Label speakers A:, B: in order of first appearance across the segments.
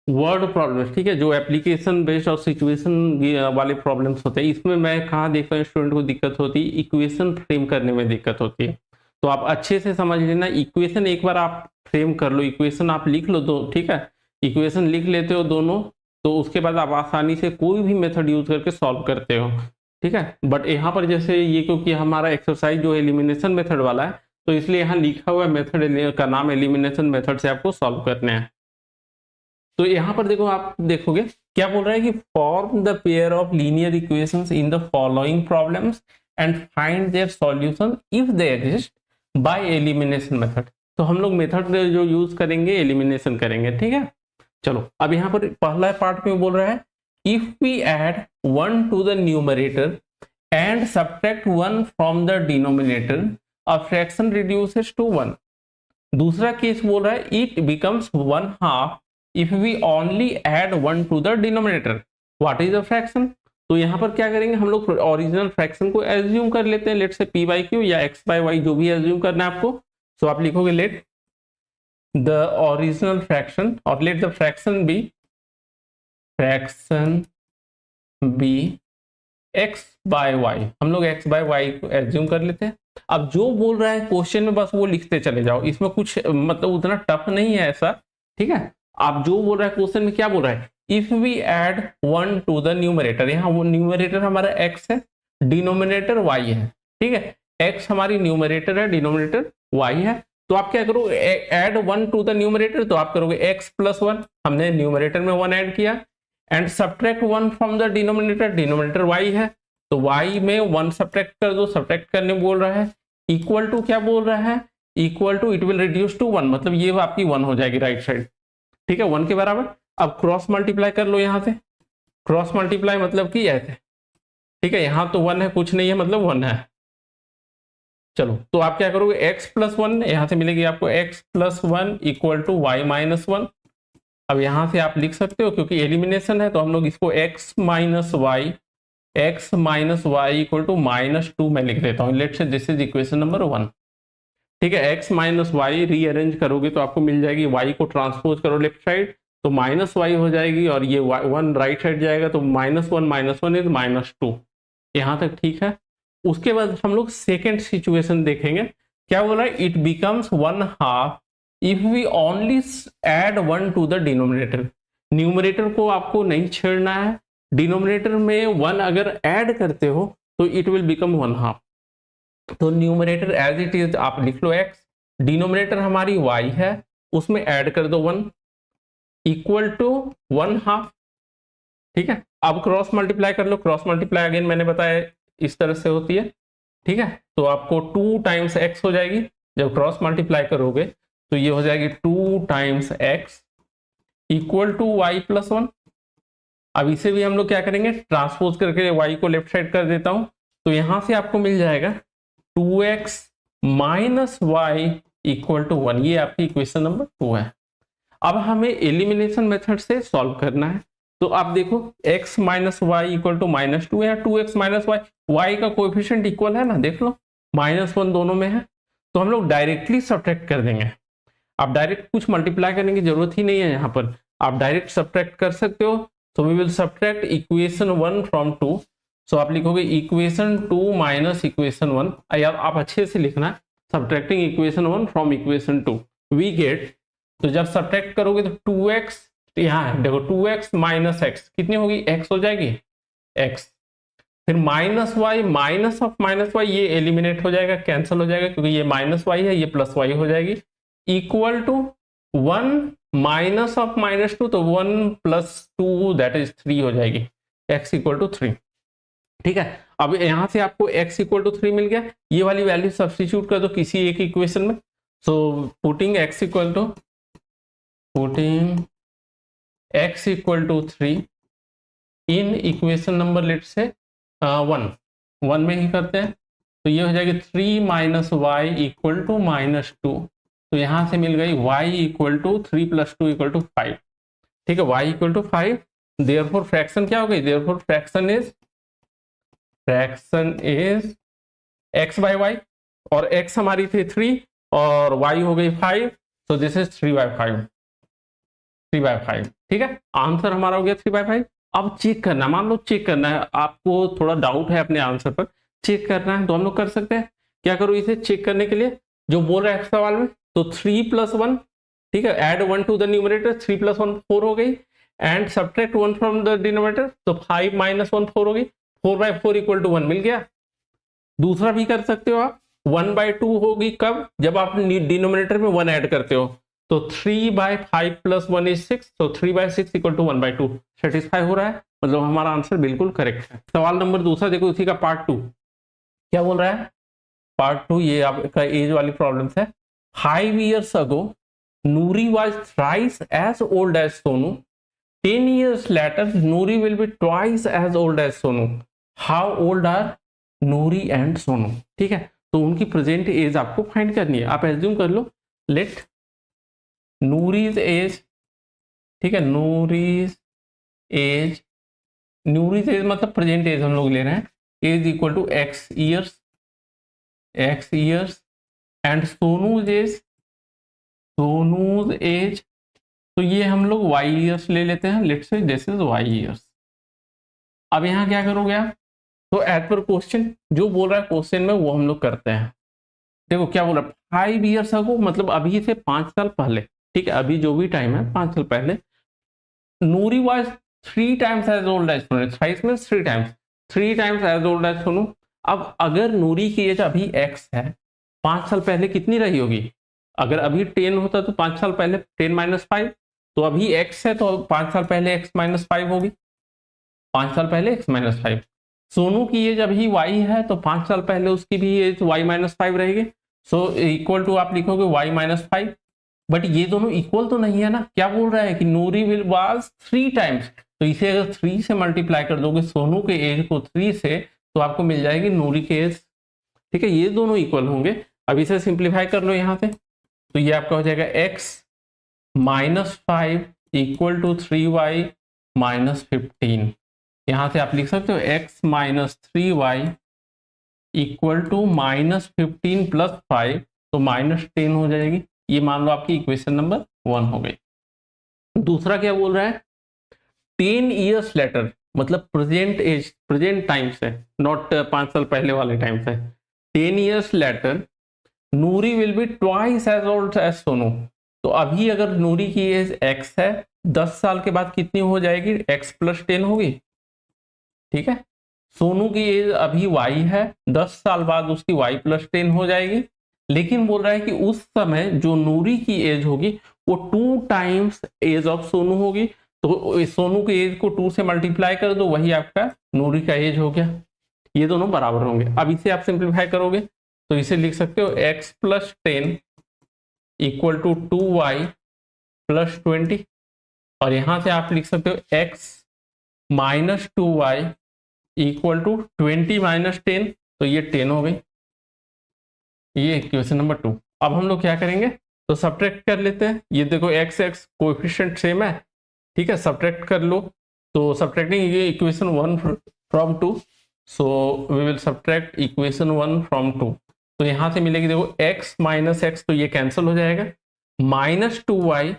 A: Word problems, ठीक है, जो एप्लीकेशन बेस्ड और सिचुएशन वाले प्रॉब्लम्स होते हैं, इसमें मैं कहाँ देखता हूँ स्टूडेंट को दिक्कत होती है, इक्वेशन फ्रेम करने में दिक्कत होती है। तो आप अच्छे से समझ लेना, इक्वेशन एक बार आप फ्रेम कर लो, इक्वेशन आप लिख लो दो, ठीक है, इक्वेशन लिख लेते हो दोनों, तो उसके बाद आप आसानी से कोई भी मेथड यूज करके सॉल्व करते हो, ठीक है। बट यहाँ पर जैसे ये, क्योंकि हमारा एक्सरसाइज जो एलिमिनेशन मेथड वाला है, तो इसलिए यहाँ लिखा हुआ मेथड का नाम एलिमिनेशन मेथड से आपको सॉल्व करने हैं। तो यहां पर देखो, आप देखोगे क्या बोल रहा है कि form the pair of linear equations in the following problems and find their solution if they exist by elimination method. तो हम लोग मेथड जो यूज करेंगे एलिमिनेशन करेंगे, ठीक है। चलो अब यहाँ पर पहला पार्ट में बोल रहा है if we add 1 to the numerator and subtract 1 from the denominator a fraction reduces to 1। दूसरा केस बोल रहा है it becomes 1/2 if we only add 1 to the denominator, what is the fraction. तो यहाँ पर क्या करेंगे हम लोग, ओरिजिनल फ्रैक्शन को एज्यूम कर लेते हैं, let say P by Q या एक्स बाई वाई जो भी एज्यूम करना है आपको। तो आप लिखोगे लेट द ओरिजिनल फ्रैक्शन और let the fraction be X by Y, हम लोग एक्स बाय वाई को एज्यूम कर लेते हैं। अब जो बोल रहा है क्वेश्चन में बस वो लिखते चले जाओ, इसमें कुछ मतलब उतना टफ नहीं है ऐसा, ठीक है। आप जो बोल रहा है क्वेश्चन में क्या बोल रहा है, if we add 1 to the numerator, यहाँ वो न्यूमरेटर हमारा x है, डिनोमिनेटर y है, ठीक है। x हमारी न्यूमरेटर है, डिनोमिनेटर y है। तो आप क्या करो, ऐड 1 टू द न्यूमरेटर, तो आप करोगे x प्लस 1, हमने न्यूमरेटर में 1 ऐड किया, and subtract 1 from the denominator, denominator y है, तो y में 1 सब्ट्रैक्ट कर दो, सब्ट्रैक्ट करने बोल रहा है, इक्वल टू क्या बोल रहा है, equal to it will reduce to 1, मतलब ये आपकी 1 हो जाएगी राइट साइड, ठीक है, 1 के बराबर। अब क्रॉस मल्टीप्लाई कर लो, यहां से क्रॉस मल्टीप्लाई मतलब कि ऐसे, ठीक है, यहां तो 1 है, कुछ नहीं है, मतलब 1 है। चलो तो आप क्या करोगे, x प्लस 1 यहां से मिलेगी आपको, x plus 1 equal to Y minus 1। अब यहां से आप लिख सकते हो, क्योंकि एलिमिनेशन है तो हम लोग इसको x minus Y equal to -2 में लिख देता हूं, लेट से दिस इज इक्वेशन नंबर 1, ठीक है। x माइनस वाई रीअरेंज करोगे तो आपको मिल जाएगी, y को ट्रांसपोज करो लेफ्ट साइड तो माइनस वाई हो जाएगी, और ये 1 राइट साइड जाएगा तो -1 इज -2, यहां तक ठीक है। उसके बाद हम लोग सेकेंड सिचुएशन देखेंगे, क्या बोल रहा है, it becomes 1/2 if we only add 1 to the denominator. Numerator को आपको नहीं छेड़ना है, डिनोमिनेटर में 1 अगर ऐड करते हो तो इट विल बिकम 1/2। तो न्यूमरेटर एज इट इज आप लिख लो x, डिनोमिनेटर हमारी y है, उसमें ऐड कर दो 1 इक्वल टू 1/2, ठीक है। अब क्रॉस मल्टीप्लाई कर लो, क्रॉस मल्टीप्लाई अगेन मैंने बताया इस तरह से होती है, ठीक है। तो आपको 2 टाइम्स x हो जाएगी, जब क्रॉस मल्टीप्लाई करोगे तो ये हो जाएगी 2 times x equal to Y plus 1। अब इसे भी हम लोग क्या करेंगे, ट्रांसपोज करके y को लेफ्ट साइड कर देता हूं, तो यहां से आपको मिल जाएगा 2x minus Y equal to 1, ये आपकी इक्वेशन नंबर 2 है। अब हमें एलिमिनेशन मेथड से सॉल्व करना है, तो आप देखो x minus Y equal to -2 है, 2x माइनस वाई, वाई का कोएफिशिएंट इक्वल है ना, देख लो -1 दोनों में है, तो हम लोग डायरेक्टली सब्ट्रैक्ट कर देंगे। आप डायरेक्ट कुछ मल्टीप्लाई करने की जरूरत ही नहीं है, यहाँ पर आप डायरेक्ट सब्ट्रैक्ट कर सकते हो। तो we will subtract equation 1 from 2, so आप लिखोगे इक्वेशन 2 माइनस इक्वेशन 1, आप अच्छे से लिखना, subtracting equation 1 from equation 2 we get, तो जब सब्ट्रैक्ट करोगे तो 2x, यहाँ देखो 2x माइनस एक्स कितनी होगी, x हो जाएगी x, फिर minus Y, minus of minus Y ये एलिमिनेट हो जाएगा, कैंसिल हो जाएगा, क्योंकि ये माइनस वाई है, ये प्लस वाई हो जाएगी, इक्वल टू 1 माइनस ऑफ -2, तो 1 प्लस 2 दैट इज 3 हो जाएगी, x इक्वल टू 3, ठीक है। अब यहां से आपको x इक्वल टू 3 मिल गया, ये वाली वैल्यू सब्स्टिट्यूट कर दो किसी एक इक्वेशन में, so putting x equal to 3 in equation number let say 1 में ही करते हैं, तो ये हो जाएगी 3 माइनस वाई इक्वल टू -2, तो यहां से मिल गई y equal to 3 + 2 equal to 5, ठीक है, y equal to 5, therefore fraction क्या हो गई, therefore fraction is x by y, और x हमारी थी 3 और y हो गई 5, so this is 3/5। 3/5। ठीक है, आंसर हमारा हो गया 3/5। अब चेक करना, मान लो चेक करना है, आपको थोड़ा डाउट है अपने आंसर पर, चेक करना है तो हम लोग कर सकते हैं। क्या करो इसे चेक करने के लिए, जो बोल रहा है सवाल में, तो 3+1, ठीक है, एड 1 टू द न्यूमरेटर, 3+1 4 हो गई, and subtract 1 from the denominator, तो 5 - 1 4 हो गई, 4/4 = 1 मिल गया। दूसरा भी कर सकते हो आप, 1/2 होगी कब, जब आप डिनोमिनेटर में 1 ऐड करते हो, तो 3/5 + 1 = 6, तो 3/6 = 1/2। सेटिस्फाई हो रहा है, मतलब हमारा आंसर बिल्कुल करेक्ट है। सवाल नंबर दूसरा देखो, इसी का पार्ट 2 क्या बोल रहा है। पार्ट 2 ये आपका एज वाली प्रॉब्लम है। 5 years ago Nuri was thrice as old as Sonu. 10 years later Nuri will be twice as old as Sonu. How old are Nuri and Sonu? ठीक है, तो उनकी प्रेजेंट एज आपको फाइंड करनी है। आप एज्यूम कर लो, लेट नूरीज एज, ठीक है, नूरीज एज, नूरीज एज मतलब प्रेजेंट एज हम लोग ले रहे हैं, age = x years, x years, and Sonu's age, Sonu's age, तो ये हम लोग y ईयर्स ले लेते हैं, let's say this is y years. अब यहाँ क्या करोगे आप, तो एज पर क्वेश्चन जो बोल रहा है क्वेश्चन में वो हम लोग करते हैं। देखो क्या बोल रहा है, 5 years ago मतलब अभी से 5 साल पहले, ठीक है, अभी जो भी टाइम है 5 साल पहले, Noori was 3 times as old as Sonu, thrice means 3 times, 3 times as old as Sonu. अब अगर नूरी की एज अभी x है, 5 साल पहले कितनी रही होगी, अगर अभी 10 होता तो 5 साल पहले 10 - 5, तो अभी x है तो 5 साल पहले x - 5 होगी, 5 साल पहले x - 5। सोनू की एज अभी y है तो 5 साल पहले उसकी भी एज y - 5 रहेगी, सो इक्वल टू आप लिखोगे y - 5। बट ये दोनों इक्वल तो नहीं है ना, क्या बोल रहा है कि नूरी विल वाज 3 times, तो इसे अगर 3 से मल्टीप्लाई कर दोगे सोनू के एज को 3 से, तो आपको मिल जाएगी नूरी के एज। ठीक है, ये दोनों इक्वल होंगे। अब इसे सिंप्लीफाई कर लो यहाँ से, तो ये आपका हो जाएगा x - 5 = 3y - 15। यहाँ से आप लिख सकते हो x - 3y = -15 + 5, तो -10 हो जाएगी। ये मान लो आपकी इक्वेशन नंबर 1 हो गई। दूसरा क्या बोल रहा है, 10 years लेटर, मतलब प्रेजेंट एज, प्रेजेंट टाइम से, नॉट 5 साल पहले वाले टाइम से। 10 years later Noori will be twice as old as Sonu, तो अभी अगर नूरी की एज x है, 10 साल के बाद कितनी हो जाएगी, x + 10 होगी। ठीक है, सोनू की एज अभी y है, 10 साल बाद उसकी y + 10 हो जाएगी, लेकिन बोल रहा है कि उस समय जो नूरी की एज होगी वो 2 times एज ऑफ सोनू होगी, तो सोनू की एज को 2 से मल्टीप्लाई कर दो, वही आपका नूरी का एज हो गया। ये दोनों बराबर होंगे। अब इसे आप सिंप्लीफाई करोगे तो इसे लिख सकते हो x + 10 = 2y + 20, और यहां से आप लिख सकते हो x - 2y = 20 - 10, तो ये 10 हो गई। ये क्वेश्चन नंबर 2। अब हम लोग क्या करेंगे, तो सब्ट्रैक्ट कर लेते हैं। ये देखो x x कोएफिशिएंट सेम है, ठीक है, सब्ट्रैक्ट कर लो, तो सब्ट्रैक्टिंग ये equation 1 from 2, so we will subtract equation 1 from 2। तो यहां से मिलेगी, देखो x - x, तो ये कैंसिल हो जाएगा, -2y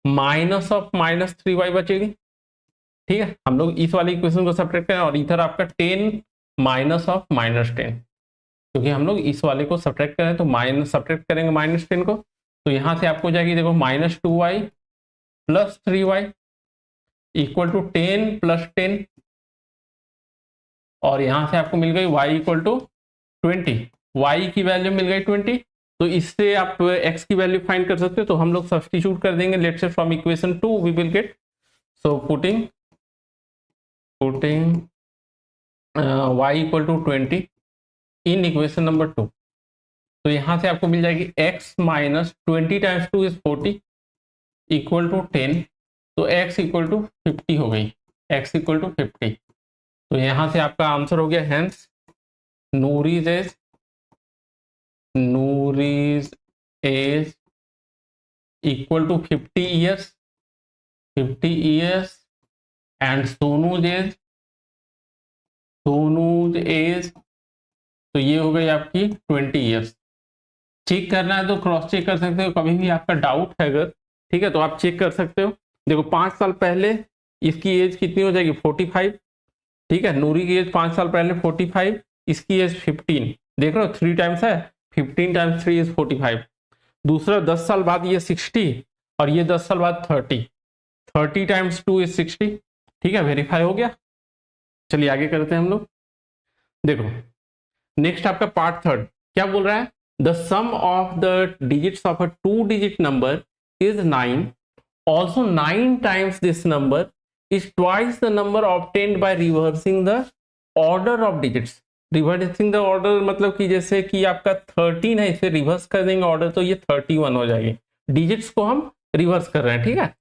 A: -3y बचेगी। ठीक है, हम लोग इस वाली इक्वेशन को सब्ट्रैक्ट करें, और इधर आपका 10 -10, क्योंकि हम लोग इस वाले को सब्ट्रैक्ट करें तो माइनस सब्ट्रैक्ट करेंगे -10 को, तो यहां से आपको जाएगी, देखो -2y + 3y = 10 + 10, और यहां से आपको मिल गई y = 20, y की वैल्यू मिल गई 20, तो इससे आप x की वैल्यू फाइंड कर सकते हो। तो हम लोग सब्स्टिट्यूट कर देंगे, let's say from equation 2 we will get, so putting y = 20 in equation number 2, तो यहां से आपको मिल जाएगी x - 20 × 2 = 40 = 10, तो x = 50 हो गई, x = 50, तो यहां से आपका आंसर हो गया, hence Noori's age equal to 50 years, 50 years, and Sonu's age, तो ये हो गई आपकी 20 years। चेक करना है तो क्रॉस चेक कर सकते हो, कभी भी आपका डाउट है अगर ठीक है, तो आप चेक कर सकते हो। देखो 5 साल पहले इसकी एज कितनी हो जाएगी 45, ठीक है, नूरी की एज 5 साल पहले 45, इसकी एज 15, देख रहे हो 3 टाइम्स है, 15 टाइम्स 3 इज 45। दूसरा 10 साल बाद ये 60 और ये 10 साल बाद 30, 30 टाइम्स 2 इज 60, ठीक है, वेरीफाई हो गया। चलिए आगे करते हैं हम लोग। देखो नेक्स्ट आपका पार्ट थर्ड क्या बोल रहा है, the sum of the digits of a 2 digit number is 9, also 9 times this number is twice the number obtained by reversing the order of digits। Reversing the order मतलब कि जैसे कि आपका 13 है, इसे रिवर्स कर देंगे ऑर्डर तो ये 31 हो जाएगी, डिजिट्स को हम रिवर्स कर रहे हैं, ठीक है।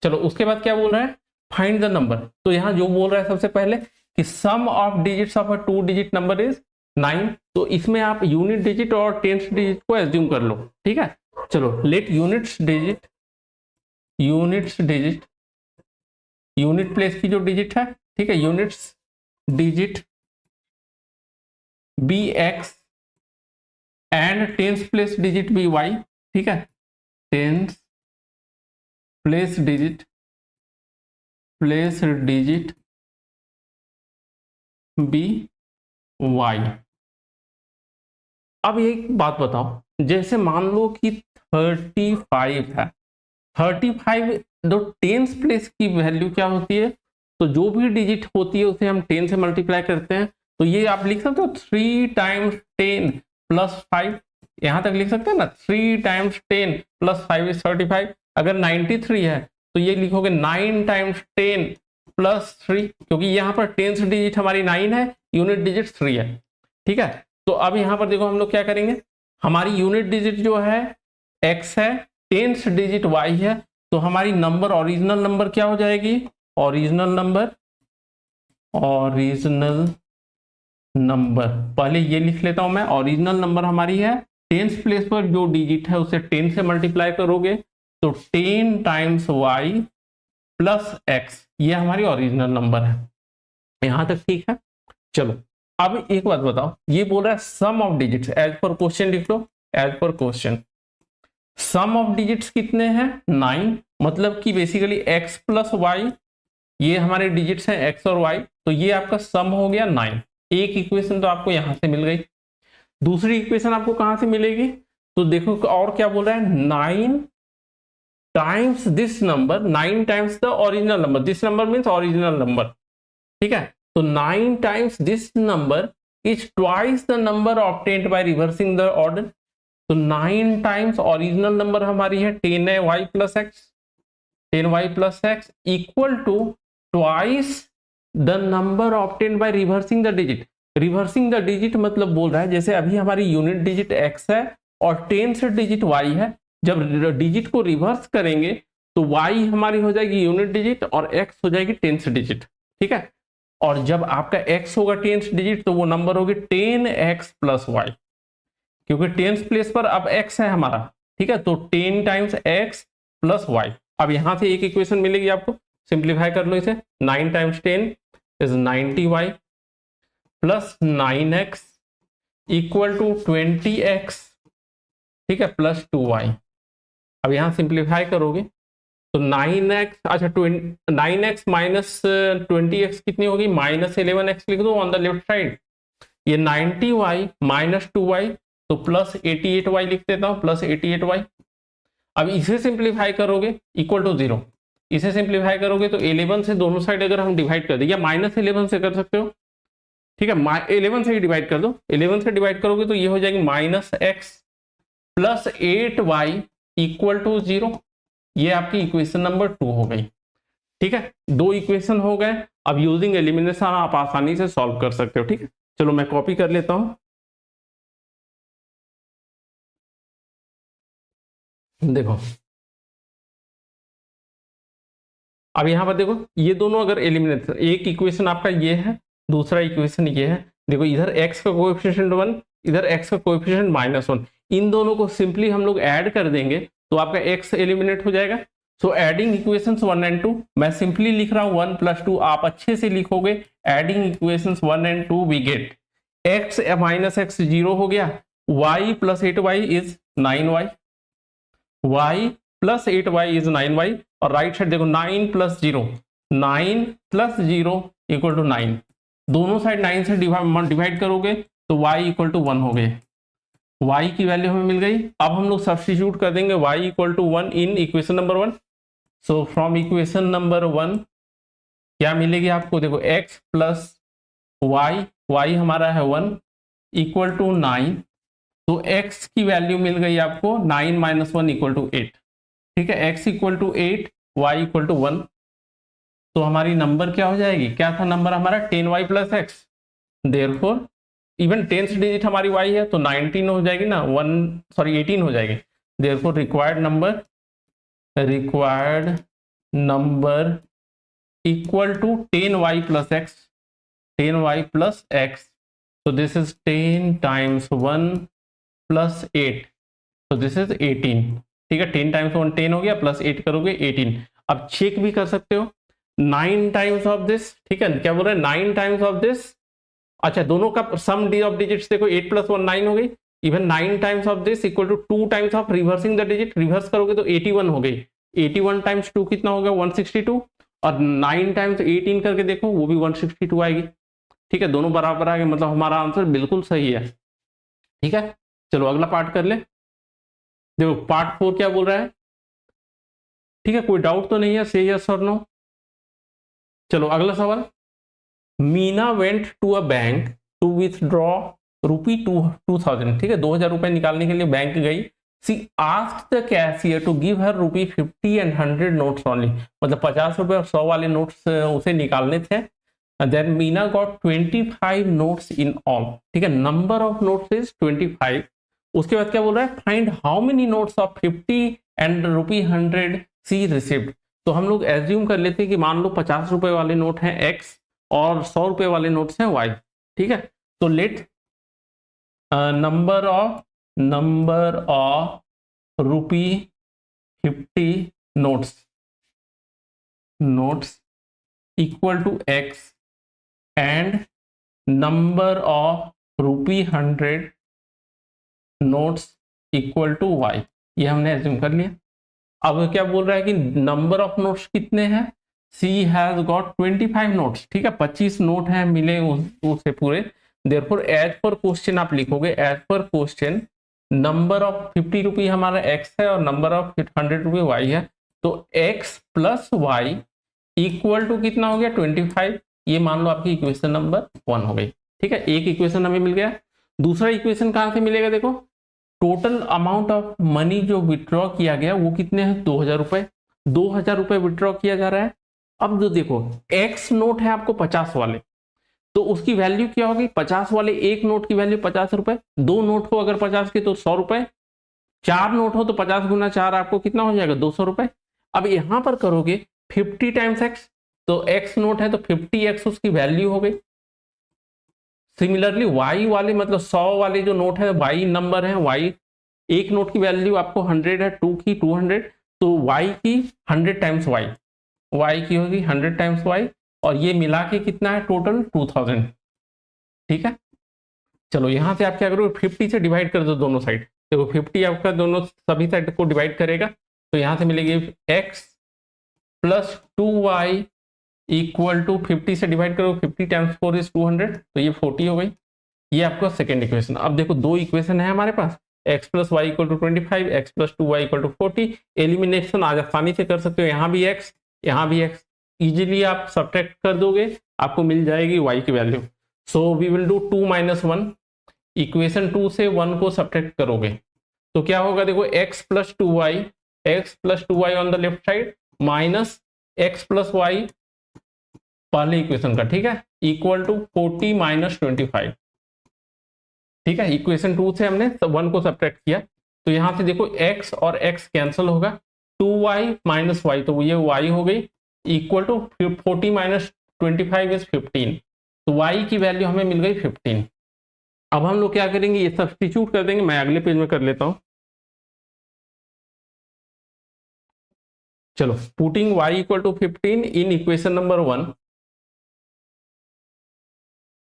A: चलो उसके बाद क्या बोल रहा है, फाइंड द नंबर। तो यहाँ जो बोल रहा है सबसे पहले कि sum of digits of a 2 digit number is 9, तो इसमें आप यूनिट डिजिट और टेंथ डिजिट को एज्यूम कर लो, ठीक है। चलो let unit digit unit place की जो डिजिट है, ठीक है, units digit be x and tens place digit be y, ठीक है, tens place digit be y. अब एक बात बताओ, जैसे मान लो कि 35 है, 35 दो टेंस प्लेस की वैल्यू क्या होती है, तो जो भी डिजिट होती है उसे हम 10 से मल्टीप्लाई करते हैं, तो ये आप लिख सकते हो 3 टाइम्स 10 प्लस 5, यहां तक लिख सकते हैं ना, 3 टाइम्स 10 प्लस 5 इज 35। अगर 93 है तो ये लिखोगे 9 टाइम्स 10 प्लस 3, क्योंकि यहाँ पर टेंस डिजिट हमारी 9 है, यूनिट डिजिट 3 है, ठीक है। तो अब यहाँ पर देखो हम लोग क्या करेंगे, हमारी यूनिट डिजिट जो है x है, टेंस डिजिट y है, तो हमारी नंबर ओरिजिनल नंबर क्या हो जाएगी, ओरिजिनल नंबर पहले ये लिख लेता हूं मैं, ओरिजिनल नंबर हमारी है, टेंस प्लेस पर जो डिजिट है उसे 10 से मल्टीप्लाई करोगे तो 10 टाइम्स y प्लस x, ये हमारी ओरिजिनल नंबर है, यहां तक ठीक है। चलो अब एक बात बताओ, ये बोल रहा है सम ऑफ डिजिट्स, एज पर क्वेश्चन लिख लो, एज पर क्वेश्चन सम ऑफ डिजिट्स कितने हैं 9, मतलब कि बेसिकली x प्लस वाई, ये हमारे डिजिट्स हैं x और y, तो ये आपका सम हो गया 9। एक इक्वेशन तो आपको यहां से मिल गई, दूसरी इक्वेशन आपको कहां से मिलेगी, तो देखो और क्या बोल रहा है, 9 times this number, 9 times the original number, this number means original number, ठीक है, तो 9 times this number is twice the number obtained by reversing the order. तो 9 टाइम्स ओरिजिनल नंबर हमारी है 10y plus X, 10y plus X equal to twice the number obtained by reversing the digit. Reversing the digit मतलब बोल रहा है जैसे अभी हमारी यूनिट डिजिट x है और टेंस डिजिट y है, जब डिजिट को रिवर्स करेंगे तो y हमारी हो जाएगी यूनिट डिजिट और x हो जाएगी टेंस डिजिट, ठीक है। और जब आपका x होगा टेंस डिजिट तो वो नंबर होगी 10x प्लस y, क्योंकि टेंस प्लेस पर अब x है हमारा, ठीक है, तो 10 टाइम्स x प्लस y। अब यहां से एक इक्वेशन मिलेगी आपको, सिंप्लीफाई कर लो इसे, 9 times 10 is 90y plus 9x equal to 20x, ठीक है, प्लस 2y। अब यहां सिंप्लीफाई करोगे तो 9x, अच्छा 9x माइनस 20x कितनी होगी, माइनस 11x लिख दो ऑन द लेफ्ट साइड, ये 90y माइनस 2y तो प्लस 88y लिख देता हूं, प्लस 88y। अब इसे सिंप्लीफाई करोगे इक्वल टू 0, इसे सिंप्लीफाई करोगे तो 11 से दोनों साइड अगर हम डिवाइड कर दें, या माइनस 11 से कर सकते हो, ठीक है, 11 से ही डिवाइड कर दो, 11 से डिवाइड करोगे तो ये हो जाएगी minus x plus 8y equal to 0। ये आपकी इक्वेशन नंबर 2 हो गई, ठीक है, 2 इक्वेशन हो गए। अब यूजिंग एलिमिनेशन आप आसानी से सॉल्व कर सकते हो, ठीक है। चलो मैं कॉपी कर लेता हूं, देखो अब यहां पर देखो ये दोनों अगर एलिमिनेट, एक इक्वेशन आपका ये है, दूसरा इक्वेशन ये है, देखो इधर x का कोएफिशिएंट 1, इधर x का कोएफिशिएंट -1, इन दोनों को सिंपली हम लोग ऐड कर देंगे तो आपका x एलिमिनेट हो जाएगा। सो एडिंग इक्वेशंस 1 एंड 2, मैं सिंपली लिख रहा हूं 1 प्लस 2, आप अच्छे से लिखोगे, adding equations 1 and 2 we get x minus x 0 हो गया, y plus 8y is 9y, y plus 8y is 9y, और राइट साइड देखो 9 प्लस 0, 9 प्लस 0 इक्वल टू 9, दोनों साइड 9 से डिवाइड करोगे तो y इक्वल टू 1 हो गए, y की वैल्यू हमें मिल गई। अब हम लोग सब्स्टिट्यूट कर देंगे y equal to 1 in equation number 1। So from equation number 1 क्या मिलेगी आपको, देखो x प्लस y हमारा है 1 इक्वल टू 9, तो x की वैल्यू मिल गई आपको 9 माइनस 1 इक्वल टू 8, ठीक है, x equal to 8, y equal to 1, तो हमारी नंबर क्या हो जाएगी, क्या था नंबर हमारा 10y plus x, therefore even 10th digit हमारी y है तो 19 हो जाएगी ना, 18 हो जाएगी, therefore required number equal to 10y plus X, 10y plus X, so this is 10 times 1 plus 8, so this is 18, ठीक है, 10 times 1 10 हो गया, प्लस 8 करोगे 18। अब चेक भी कर सकते हो 9 टाइम्स ऑफ दिस, ठीक है, क्या बोल रहे हैं 9 टाइम्स ऑफ दिस, अच्छा दोनों का सम डी ऑफ डिजिट्स देखो 8 प्लस 1 9 हो गई, even 9 times of this equal to 2 times of reversing the digit, reverse करोगे तो 81 हो गई, 81 टाइम्स 2 कितना हो गया 162, और 9 टाइम्स 18 करके देखो वो भी 162 आएगी, ठीक है, दोनों बराबर आ गए, मतलब हमारा आंसर बिल्कुल सही है, ठीक है। चलो अगला पार्ट कर ले, देखो पार्ट 4 क्या बोल रहा है, ठीक है, कोई डाउट तो नहीं है, से यस और नो। चलो अगला सवाल, Meena went to a bank to withdraw rupee 2000, ठीक है, 2000 रुपए निकालने के लिए बैंक गई, she asked the cashier to give her rupee 50 and 100 notes only, मतलब 50 रुपए और 100 वाले नोट्स उसे निकालने थे, then Meena got 25 notes in all, ठीक है, number of notes is 25, उसके बाद क्या बोल रहा है, find how many notes of 50 and rupee 100 she received, तो हम लोग एज्यूम कर लेते हैं कि मान लो 50 रुपए वाले नोट हैं x और 100 रुपए वाले नोट्स हैं y, ठीक है, तो let number of rupee 50 notes equal to x and number of rupee 100 notes equal to y, ये हमने एज्यूम कर लिया। अब क्या बोल रहा है कि नंबर ऑफ नोट्स कितने हैं, सी हैज गॉट 25 नोट्स, ठीक है, 25 नोट हैं मिले उसे पूरे, देयरफॉर एज पर क्वेश्चन आप लिखोगे, as per question number of 50 रुपी हमारा x है और नंबर ऑफ 100 रुपी y है, तो x plus y equal to कितना हो गया 25, ये मान लो आपकी इक्वेशन नंबर 1 हो गई, ठीक है, एक इक्वेशन हमें मिल गया। दूसरा इक्वेशन कहां से मिलेगा, देखो टोटल अमाउंट ऑफ मनी जो विड्रॉ किया गया वो कितने हैं 2000 रुपए, 2000 रुपए विड्रॉ किया जा रहा है। अब जो देखो एक्स नोट है आपको 50 वाले, तो उसकी वैल्यू क्या होगी, 50 वाले एक नोट की वैल्यू 50 रुपए, दो नोट हो अगर 50 के तो 100 रुपए, चार नोट हो तो 50 गुना 4 आपको कितना हो जाएगा 200 रुपए। अब यहां पर करोगे 50 टाइम्स एक्स, तो x नोट है तो 50x उसकी वैल्यू हो गई। सिमिलरली y वाले मतलब 100 वाले जो नोट है y नंबर है, y एक नोट की वैल्यू आपको 100 है, 2 की 200, तो y की 100 टाइम्स y की होगी 100 टाइम्स y, और ये मिला के कितना है टोटल 2000, ठीक है। चलो यहां से आप क्या करोगे 50 से डिवाइड कर दो दोनों साइड, देखो 50 आपका दोनों सभी साइड को डिवाइड करेगा, तो यहां से मिलेगी x plus 2y equal to 50 से डिवाइड करो, 50 टाइम्स 4 इज 200, तो ये 40 हो गई, ये आपका सेकेंड इक्वेशन। अब देखो दो इक्वेशन है हमारे पास, x plus Y equal to 25, x plus 2y equal to 40, elimination आज आसानी से कर सकते हो, यहाँ भी x यहाँ भी x, इजीली आप सब्ट्रैक्ट कर दोगे आपको मिल जाएगी y की value. So we will do 2 minus 1, equation 2 से 1 को सब्ट्रैक्ट करोगे तो क्या होगा, देखो x plus 2y on the left side minus x plus y पहले इक्वेशन का, ठीक है, इक्वल टू 40 माइनस 25, ठीक है, इक्वेशन 2 से हमने 1 को सब्ट्रैक्ट किया, तो यहां से देखो x और x कैंसिल होगा, 2y माइनस y, तो ये y हो गई इक्वल टू 40 माइनस 25 इज 15, तो y की वैल्यू हमें मिल गई 15। अब हम लोग क्या करेंगे, ये सब्स्टिट्यूट कर देंगे, मैं अगले पेज में कर लेता हूं। चलो putting y equal to 15 in equation number 1,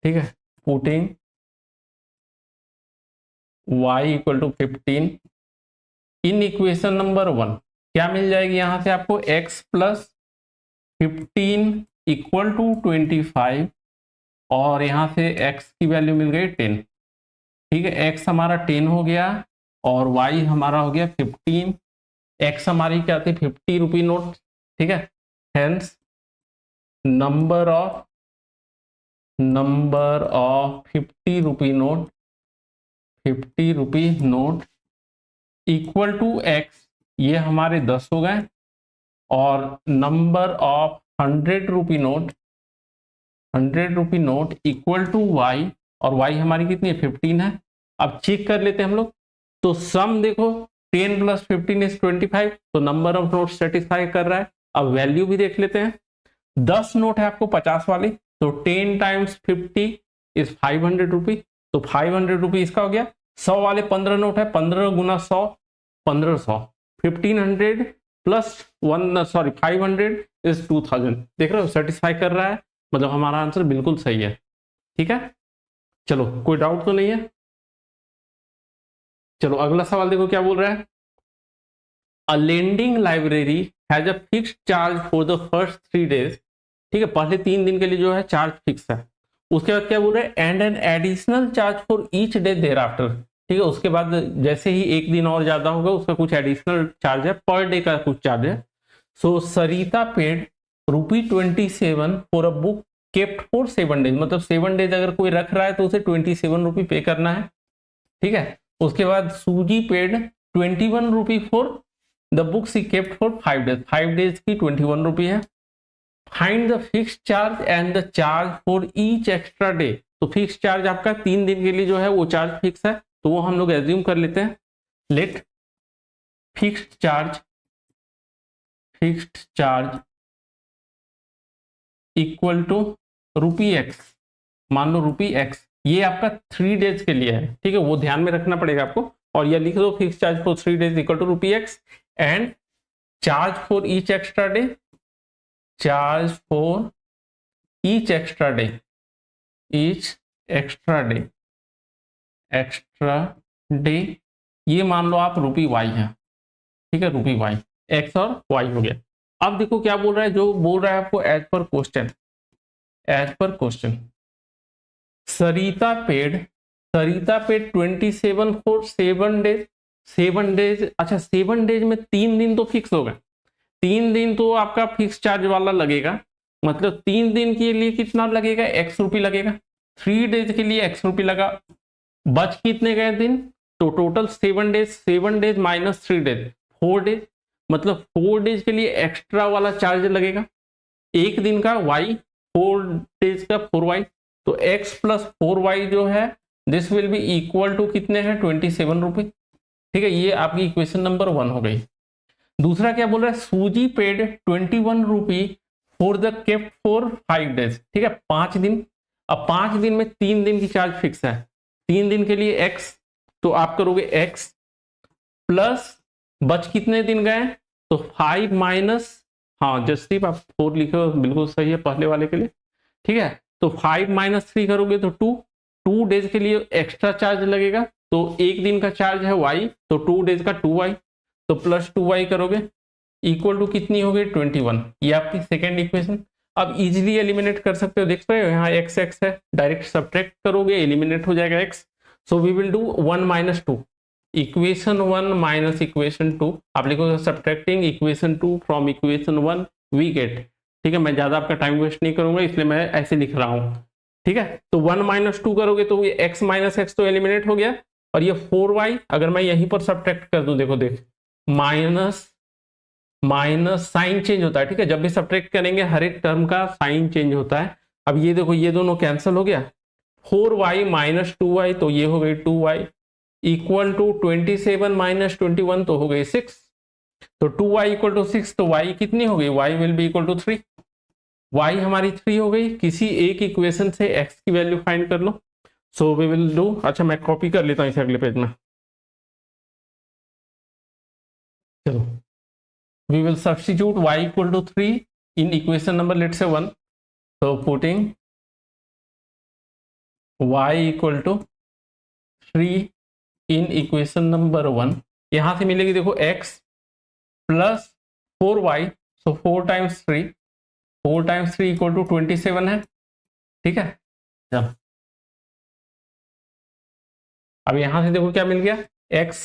A: ठीक है, putting y equal to 15 in equation number 1, क्या मिल जाएगी यहाँ से आपको x प्लस 15 इक्वल टू 25 और यहाँ से x की वैल्यू मिल गई 10। ठीक है, x हमारा 10 हो गया और y हमारा हो गया 15। x हमारी क्या थी 50 रुपी नोट। ठीक है, hence number of 50 rupee note, 50 rupee note equal to x, ये हमारे 10 हो गए, और number of 100 rupee note, 100 rupee note equal to y, और y हमारी कितनी है 15 है। अब चेक कर लेते हैं हम लोग, तो सम देखो 10 प्लस 15 इज 25, तो नंबर ऑफ नोट सेटिस्फाई कर रहा है। अब वैल्यू भी देख लेते हैं, 10 नोट है आपको 50 वाली, तो 10 टाइम्स 50 इज 500 रुपी, तो 500 रुपी इसका हो गया। 100 वाले 15 नोट है, 15 गुना 100 1500, 1500 प्लस 500 इज 2000। देख रहे हो सेटिस्फाई कर रहा है, मतलब हमारा आंसर बिल्कुल सही है। ठीक है, चलो कोई डाउट तो नहीं है। चलो अगला सवाल देखो क्या बोल रहा है। A lending library has a fixed charge for the first 3 days. ठीक है, पहले 3 दिन के लिए जो है चार्ज फिक्स है। उसके बाद क्या बोल रहे हैं, and an additional charge for each day thereafter. ठीक है, उसके बाद जैसे ही एक दिन और ज्यादा होगा उसका कुछ एडिशनल चार्ज है, पर डे का कुछ चार्ज है। So Sarita paid ₹27 for a book kept for 7 days, मतलब 7 डेज अगर कोई रख रहा है तो उसे 27 रुपी पे करना है। ठीक है, उसके बाद Susie paid 21 rupee for the book she kept for 5 days, 5 days की 21 रुपी है। Find the fix charge and the charge for each extra day. तो फिक्स चार्ज आपका 3 दिन के लिए जो है वो चार्ज फिक्स है, तो वो हम लोग एज्यूम कर लेते हैं। Let fixed charge equal to ₹x, मान लो ₹x, ये आपका 3 डेज के लिए है। ठीक है, वो ध्यान में रखना पड़ेगा आपको, और ये लिख दो fix charge for 3 days equal to ₹x and charge for each extra day, charge for each extra day, ये मान लो आप ₹y है। ठीक है, ₹y, x और y हो गया। अब देखो क्या बोल रहा है, जो बोल रहा है आपको एज पर question Sarita paid 27 for 7 days, 7 days. अच्छा 7 डेज में 3 दिन तो फिक्स होगा, 3 दिन तो आपका फिक्स चार्ज वाला लगेगा, मतलब 3 दिन के लिए कितना लगेगा, x रुपी लगेगा। 3 डेज के लिए x रुपी लगा, बच कितने गए दिन, तो total 7 days minus 3 days 4 days, मतलब 4 डेज के लिए एक्स्ट्रा वाला चार्ज लगेगा, एक दिन का y, 4 डेज का 4y, तो x प्लस 4y जो है this will be equal to कितने हैं 27 रुपी। ठीक है, ये आपकी इक्वेशन नंबर 1 हो गई। दूसरा क्या बोल रहा है, सूजी paid 21 rupee for the kept for 5 days. ठीक है, 5 दिन। अब 5 दिन में 3 दिन की चार्ज फिक्स है, 3 दिन के लिए x, तो आप करोगे x प्लस बच कितने दिन गए, तो 5 माइनस, हाँ जसदीप आप 4 लिखो, बिल्कुल सही है पहले वाले के लिए। ठीक है, तो 5 माइनस 3 करोगे तो 2 डेज के लिए एक्स्ट्रा चार्ज लगेगा, तो एक दिन का चार्ज है y, तो 2 डेज का 2y, तो प्लस 2y करोगे इक्वल टू कितनी हो गई 21। ये आपकी सेकेंड इक्वेशन। अब इजीली एलिमिनेट कर सकते हो, देख रहे हो यहाँ x है, डायरेक्ट सब्ट्रैक्ट करोगे एलिमिनेट हो जाएगा x। So we will do 1 minus 2, equation 1 minus equation 2, आप लिखोगे subtracting equation 2 from equation 1 we get. ठीक है, मैं ज्यादा आपका टाइम वेस्ट नहीं करूंगा इसलिए मैं ऐसे लिख रहा हूं। ठीक है, तो 1 माइनस 2 करोगे तो ये x माइनस एक्स तो एलिमिनेट हो गया, और ये 4y अगर मैं यहीं पर सब्ट्रैक्ट कर दूं, देखो माइनस साइन चेंज होता है। ठीक है, जब भी सब्ट्रैक्ट करेंगे हर एक टर्म का साइन चेंज होता है। अब ये देखो ये दोनों कैंसिल हो गया, 4y माइनस 2y, तो ये हो गई 2y इक्वल टू 27 माइनस 21, तो हो गई 6, तो 2y इक्वल टू 6, तो y कितनी हो गई, y will be equal to 3, y हमारी 3 हो गई। किसी एक इक्वेशन से x की वैल्यू फाइंड कर लो। सो वी विल डू, अच्छा मैं कॉपी कर लेता हूँ इसे अगले पेज में। चलो we will substitute y equal to 3 in equation number let's say 1, so putting y equal to 3 in equation number 1, यहां से मिलेगी देखो x plus 4y, so 4 times 3, 4 times 3 equal to 27 है। ठीक है, चल अब यहां से देखो क्या मिल गया, x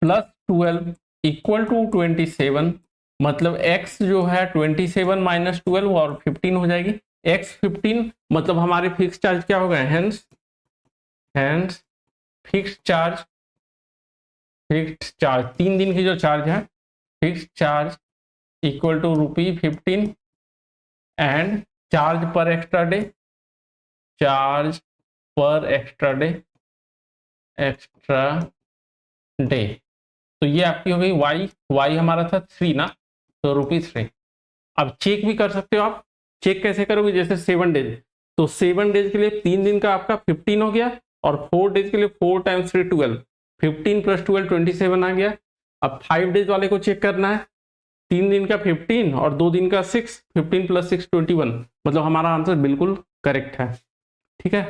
A: प्लस 12 इक्वल टू 27, मतलब x जो है 27 माइनस 12 और 15 हो जाएगी। x 15 मतलब हमारे फिक्स चार्ज क्या हो गए, हेंस हेंस फिक्स चार्ज 3 दिन की जो चार्ज है fix charge equal to ₹15 and charge per extra day, charge per extra day. तो ये आपकी हो गई y हमारा था 3 ना, तो ₹3। अब चेक भी कर सकते हो आप, चेक कैसे करोगे, जैसे 7 डेज, तो 7 डेज के लिए 3 दिन का आपका 15 हो गया और 4 डेज के लिए 4 टाइम्स 3 12, 15 प्लस 12 27 आ गया। अब 5 डेज वाले को चेक करना है, 3 दिन का 15 और 2 दिन का 6, 15 प्लस 6 21, मतलब हमारा आंसर बिल्कुल करेक्ट है। ठीक है,